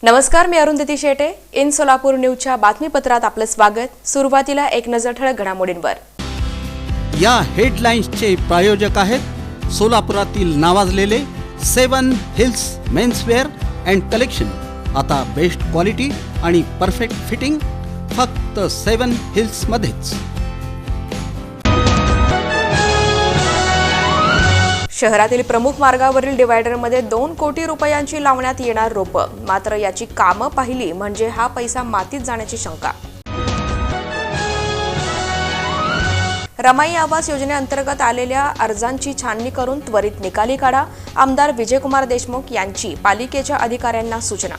नमस्कार, मी अरुंधती शेटे. इन सोलापूर न्यूजच्या बातमीपत्रात आपलं स्वागत. सुरुवातीला एक नजर ठळक घडामोडींवर. या हेडलाईन्सचे प्रायोजक आहेत सोलापुरातील नावाजलेले 7 हिल्स मेन्सवेअर अँड कलेक्शन. आता बेस्ट क्वालिटी आणि परफेक्ट फिटिंग फक्त 7 हिल्स मध्येच. शहरातील प्रमुख मार्गावरील डिवायडरमध्ये 2 कोटी रुपयांची लावण्यात येणार रोपं. मात्र याची कामं पाहिली म्हणजे हा पैसा मातीत जाण्याची शंका. रमाई आवास योजनेअंतर्गत आलेल्या अर्जांची छाननी करून त्वरित निकाली काढा. आमदार विजयकुमार देशमुख यांची पालिकेच्या अधिकाऱ्यांना सूचना.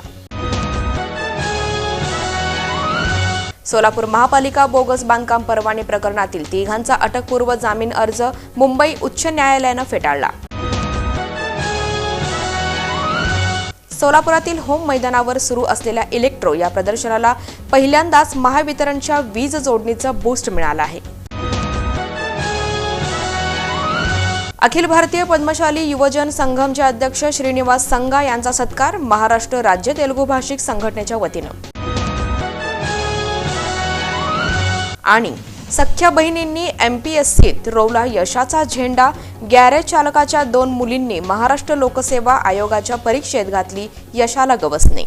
सोलापूर महापालिका बोगस बांधकाम परवाने प्रकरणातील 3घांचा अटकपूर्व जामीन अर्ज मुंबई उच्च न्यायालयानं फेटाळला. सोलापुरातील होम मैदानावर सुरू असलेल्या इलेक्ट्रो या प्रदर्शनाला पहिल्यांदाच महावितरणच्या वीज जोडणीचं बूस्ट मिळालं आहे. अखिल भारतीय पद्मशाली युवजन संघमचे अध्यक्ष श्रीनिवास संगा यांचा सत्कार महाराष्ट्र राज्य तेलुगू भाषिक संघटनेच्या वतीनं. आणि सख्या बहिणींनी MPSCत रोवला यशाचा झेंडा. गॅरेज चालकाच्या 2 मुलींनी महाराष्ट्र लोकसेवा आयोगाच्या परीक्षेत घातली यशाला गवसणी.